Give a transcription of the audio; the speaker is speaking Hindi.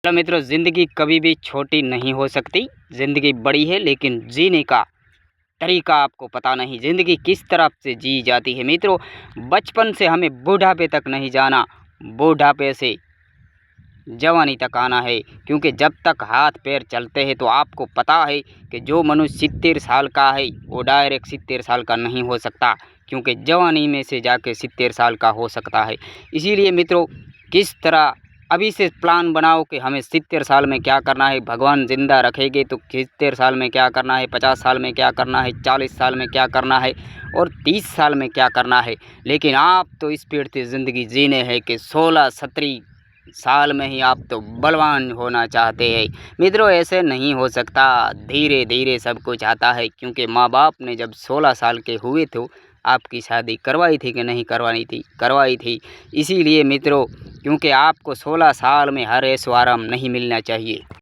हेलो मित्रों, ज़िंदगी कभी भी छोटी नहीं हो सकती। ज़िंदगी बड़ी है लेकिन जीने का तरीका आपको पता नहीं, ज़िंदगी किस तरह से जी जाती है। मित्रों, बचपन से हमें बुढ़ापे तक नहीं जाना, बुढ़ापे से जवानी तक आना है। क्योंकि जब तक हाथ पैर चलते हैं तो आपको पता है कि जो मनुष्य 70 साल का है वो डायरेक्ट 70 साल का नहीं हो सकता, क्योंकि जवानी में से जाके 70 साल का हो सकता है। इसीलिए मित्रों, किस तरह अभी से प्लान बनाओ कि हमें 70 साल में क्या करना है। भगवान ज़िंदा रखेंगे तो 70 साल में क्या करना है, 50 साल में क्या करना है, 40 साल में क्या करना है और 30 साल में क्या करना है। लेकिन आप तो स्पीड से ज़िंदगी जीने हैं कि 16-17 साल में ही आप तो बलवान होना चाहते हैं। मित्रों, ऐसे नहीं हो सकता, धीरे धीरे सब कुछ आता है। क्योंकि माँ बाप ने जब 16 साल के हुए तो आपकी शादी करवाई थी कि नहीं करवाई थी? करवाई थी। इसीलिए मित्रों, क्योंकि आपको 16 साल में हर ऐशो आराम नहीं मिलना चाहिए।